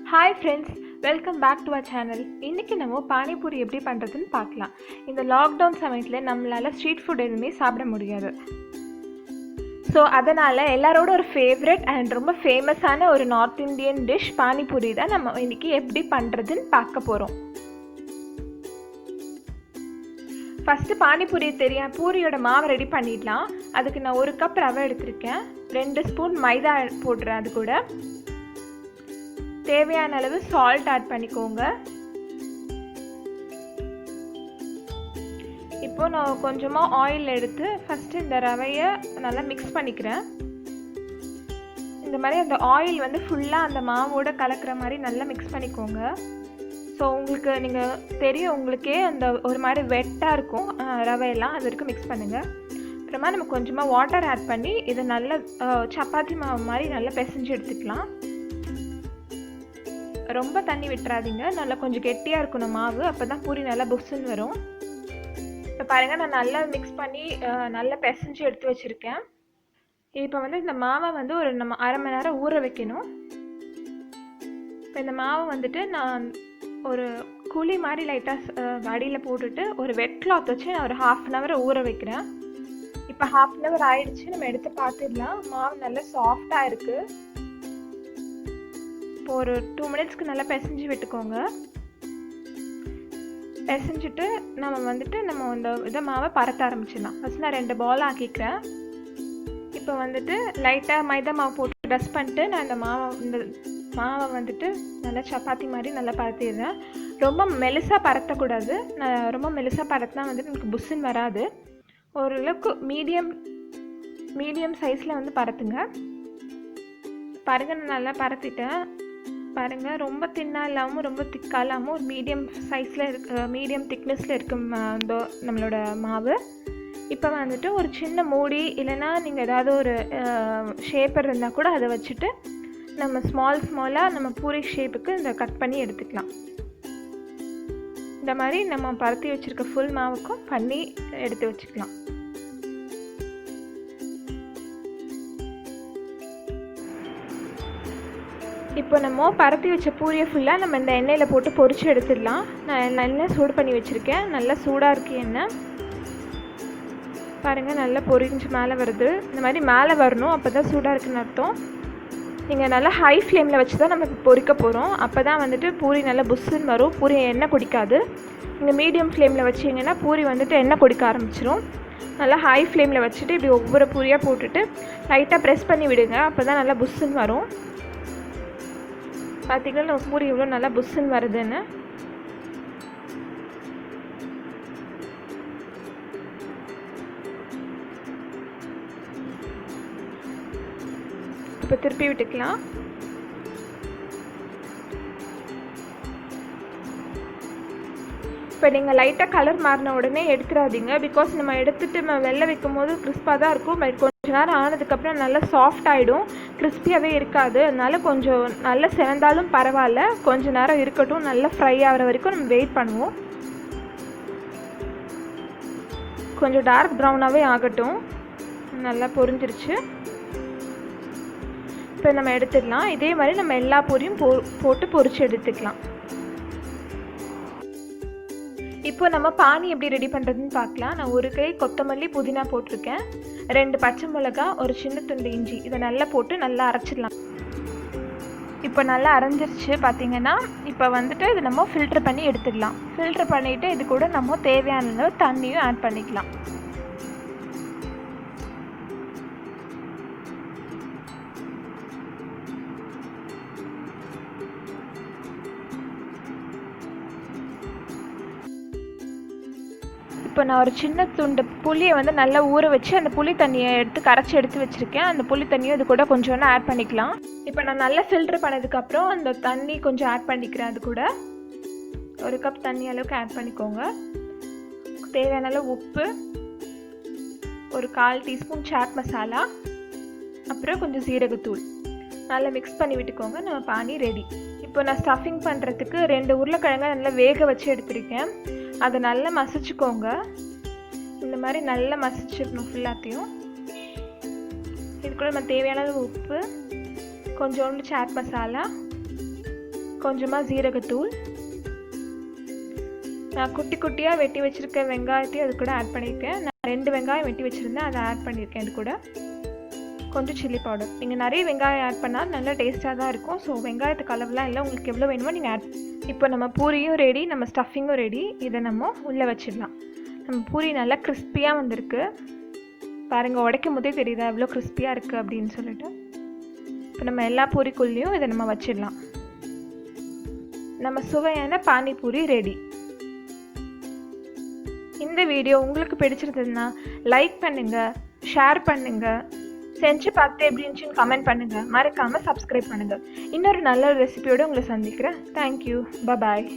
Hi friends, welcome back to our channel. இன்னைக்கு நம்ம பானி பூரி எப்படி பண்றதுன்னு பார்க்கலாம். இந்த லாக்டவுன் சமயத்துல நம்மளால ஸ்ட்ரீட் ஃபுட் எதுவுமே சாப்பிட முடியாது. ஸோ அதனால் எல்லாரோட ஒரு ஃபேவரட் அண்ட் ரொம்ப ஃபேமஸான ஒரு north Indian dish pani puri தான் நம்ம இன்றைக்கி எப்படி பண்ணுறதுன்னு பார்க்க போகிறோம். ஃபஸ்ட்டு பானிபூரி பூரியோட மாவை ரெடி பண்ணிடலாம். அதுக்கு நான் 1 கப் ரவை எடுத்திருக்கேன். 2 ஸ்பூன் மைதா போடுறேன். அது கூட தேவையான அளவு சால்ட் ஆட் பண்ணிக்கோங்க. இப்போது நான் கொஞ்சமாக ஆயில் எடுத்து ஃபஸ்ட்டு இந்த ரவையை நல்லா மிக்ஸ் பண்ணிக்கிறேன். இந்த மாதிரி அந்த ஆயில் வந்து ஃபுல்லாக அந்த மாவோடு கலக்கிற மாதிரி நல்லா மிக்ஸ் பண்ணிக்கோங்க. ஸோ உங்களுக்கு நீங்கள் தெரியும், உங்களுக்கே அந்த ஒரு மாதிரி வெட்டாக இருக்கும் ரவையெல்லாம், அது வரைக்கும் மிக்ஸ் பண்ணுங்கள். அப்புறமா நம்ம கொஞ்சமாக வாட்டர் ஆட் பண்ணி இதை நல்லா சப்பாத்தி மாவு மாதிரி நல்லா பிசைஞ்சு எடுத்துக்கலாம். ரொம்ப தண்ணி விட்டுறாதீங்க, நல்லா கொஞ்சம் கெட்டியாக இருக்கணும் மாவு, அப்போ தான் பூரி நல்லா புஷ்ஷுன்னு வரும். இப்போ பாருங்கள், நான் நல்லா மிக்ஸ் பண்ணி நல்லா பிசைஞ்சு எடுத்து வச்சுருக்கேன். இப்போ வந்து இந்த மாவை வந்து நம்ம அரை மணி நேரம் ஊற வைக்கணும். இப்போ இந்த மாவை வந்துட்டு நான் ஒரு குழி மாதிரி லைட்டாக அடியில் போட்டுட்டு ஒரு வெட் கிளாத் வச்சு நான் ஒரு 1/2 hour ஊற வைக்கிறேன். இப்போ 1/2 hour ஆயிடுச்சு. நம்ம எடுத்து பார்த்துடலாம். மாவு நல்லா சாஃப்டாக இருக்குது. இப்போ ஒரு 2 minutesக்கு நல்லா பிசைஞ்சு விட்டுக்கோங்க. பிசைஞ்சிட்டு நம்ம இந்த மாவை பரத்த ஆரம்பிச்சிடலாம். ஃபஸ்ட் நான் 2 பால் ஆக்கிக்கிறேன். இப்போ வந்துட்டு லைட்டாக மைதா மாவு போட்டு டஸ்ட் பண்ணிட்டு நான் இந்த மாவை வந்துட்டு நல்லா சப்பாத்தி மாதிரி நல்லா பரத்திடுறேன். ரொம்ப மெலிசாக பரத்தக்கூடாது. நான் ரொம்ப மெலிசாக பரத்தினா வந்துட்டு எனக்கு புஷ்ஷுன்னு வராது. ஓரளவுக்கு மீடியம் சைஸில் வந்து பரத்துங்க. பாருங்கள், நான் நல்லா பரத்திட்டேன். பாருங்கள், ரொம்ப தின்னாக இல்லாமல் ரொம்ப திக்காக இல்லாமல் ஒரு மீடியம் சைஸில் மீடியம் திக்னஸில் இருக்கும் நம்மளோட மாவு. இப்போ வந்துட்டு ஒரு சின்ன மூடி இல்லைன்னா நீங்கள் ஏதாவது ஒரு ஷேப்பர் இருந்தால் கூட அதை வச்சுட்டு நம்ம ஸ்மாலாக நம்ம பூரி ஷேப்புக்கு இந்த கட் பண்ணி எடுத்துக்கலாம். இந்த மாதிரி நம்ம பரத்தி வச்சுருக்க ஃபுல் மாவுக்கும் பண்ணி எடுத்து வச்சுக்கலாம். இப்போ நம்ம பரத்தி வச்ச பூரியை ஃபுல்லாக நம்ம இந்த எண்ணெயில் போட்டு பொரித்து எடுத்துடலாம். நான் எண்ணெய் சூடு பண்ணி வச்சுருக்கேன். நல்லா சூடாக இருக்குது எண்ணெய். பாருங்கள், நல்லா பொரிஞ்சு மேலே வருது. இந்த மாதிரி மேலே வரணும், அப்போ தான் சூடாக இருக்குன்னு அர்த்தம். நீங்கள் நல்லா ஹை ஃப்ளேமில் வச்சு தான் நம்ம இப்போ பொரிக்க போகிறோம். அப்போ தான் வந்துட்டு பூரி நல்லா புஷ்ஷுன்னு வரும். பூரி எண்ணெய் குடிக்காது. நீங்கள் மீடியம் ஃப்ளேமில் வச்சிங்கன்னா பூரி வந்துட்டு எண்ணெய் குடிக்க ஆரம்பிச்சிடும். நல்லா ஹை ஃப்ளேமில் வச்சுட்டு இப்படி ஒவ்வொரு பூரியாக போட்டுட்டு லைட்டாக ப்ரெஸ் பண்ணி விடுங்க. அப்போ தான் நல்லா புஷ்ஷுன்னு வரும். பார்த்திங்கன்னா நம்ம பூரி எவ்வளோ நல்லா புஷ்ஷுன்னு வருதுன்னு. இப்போ திருப்பி விட்டுக்கலாம். இப்போ நீங்கள் லைட்டாக கலர் மாறின உடனே எடுத்துடாதீங்க. பிகாஸ் நம்ம எடுத்துகிட்டு நம்ம வெளில வைக்கும் போது கிறிஸ்பாக தான் இருக்கும். பட் கொஞ்சம் நேரம் ஆனதுக்கப்புறம் நல்லா சாஃப்ட் ஆகிடும், கிறிஸ்பியாகவே இருக்காது. அதனால கொஞ்சம் நல்லா செவந்தாலும் பரவாயில்ல, கொஞ்சம் நேரம் இருக்கட்டும். நல்லா ஃப்ரை ஆகிற வரைக்கும் நம்ம வெயிட் பண்ணுவோம். கொஞ்சம் டார்க் ப்ரௌனாகவே ஆகட்டும். நல்லா பொரிஞ்சிருச்சு. இப்போ நம்ம எடுத்துடலாம். இதே மாதிரி நம்ம எல்லா பூரியும் போட்டு பொரிச்சு எடுத்துக்கலாம். இப்போ நம்ம பானி எப்படி ரெடி பண்ணுறதுன்னு பார்க்கலாம். நான் 1 கை கொத்தமல்லி புதினா போட்டிருக்கேன். 2 பச்சை மிளகா, ஒரு சின்ன துண்டு இஞ்சி, இதை நல்லா போட்டு நல்லா அரைச்சிடலாம். இப்போ நல்லா அரைஞ்சிருச்சு. பார்த்திங்கன்னா இப்போ வந்துட்டு இது நம்ம ஃபில்ட்ரு பண்ணி எடுத்துடலாம். ஃபில்ட்ரு பண்ணிவிட்டு இது கூட நம்ம தேவையான அளவு தண்ணியும் ஆட் பண்ணிக்கலாம். இப்போ நான் ஒரு சின்ன துண்டு புளியை வந்து நல்லா ஊற வச்சு அந்த புளி தண்ணியை கரைச்சி எடுத்து வச்சுருக்கேன். அந்த புளி தண்ணியும் இது கூட கொஞ்சோண்டு ஆட் பண்ணிக்கலாம். இப்போ நான் நல்லா ஃபில்ட்ரு பண்ணதுக்கப்புறம் அந்த தண்ணி கொஞ்சம் ஆட் பண்ணிக்கிறேன். அது கூட 1 கப் தண்ணி அளவுக்கு ஆட் பண்ணிக்கோங்க. தேவையான அளவு உப்பு, ஒரு 1/4 டீஸ்பூன் சாட் மசாலா, அப்புறம் கொஞ்சம் சீரகத்தூள் நல்லா மிக்ஸ் பண்ணி விட்டுக்கோங்க. நம்ம பானி ரெடி. இப்போ நான் ஸ்டஃபிங் பண்ணுறதுக்கு 2 உருளைக்கிழங்கை நல்லா வேக வச்சு எடுத்துருக்கேன். அதை நல்லா மசிச்சுக்கோங்க. இந்த மாதிரி நல்லா மசிச்சிடணும் ஃபுல்லாத்தையும். இது கூட நம்ம தேவையான உப்பு, கொஞ்சோண்டு சாட் மசாலா, கொஞ்சமாக ஜீரகத்தூள், நான் குட்டி குட்டியாக வெட்டி வச்சுருக்க வெங்காயத்தையும் அது கூட ஆட் பண்ணியிருக்கேன். நான் 2 வெங்காயம் வெட்டி வச்சுருந்தேன், அதை ஆட் பண்ணியிருக்கேன். இது கூட கொஞ்சம் சில்லி பவுடர். நீங்கள் நிறைய வெங்காயம் ஆட் பண்ணால் நல்லா டேஸ்ட்டாக தான் இருக்கும். ஸோ வெங்காயத்துக்கு அளவுலாம் இல்லை, உங்களுக்கு எவ்வளோ வேணுமோ நீங்கள் ஆட். இப்போ நம்ம பூரியும் ரெடி, நம்ம ஸ்டஃபிங்கும் ரெடி. இதை நம்ம உள்ளே வச்சிடலாம். நம்ம பூரி நல்லா கிறிஸ்பியாக வந்திருக்கு பாருங்கள், உடைக்கும் போதே தெரியுதா எவ்வளோ கிறிஸ்பியாக இருக்குது அப்படின்னு சொல்லிட்டு. இப்போ நம்ம எல்லா பூரிக்குள்ளேயும் இதை நம்ம வச்சிடலாம். நம்ம சுவையான பானிபூரி ரெடி. இந்த வீடியோ உங்களுக்கு பிடிச்சிருந்ததுன்னா லைக் பண்ணுங்கள், ஷேர் பண்ணுங்கள், செஞ்சு பார்த்து எப்படி இருந்துச்சுன்னு கமெண்ட் பண்ணுங்கள், மறக்காமல் சப்ஸ்கிரைப் பண்ணுங்கள். இன்னொரு நல்ல ரெசிபியோடு உங்களை சந்திக்கிறேன். தேங்க்யூ, பாய்.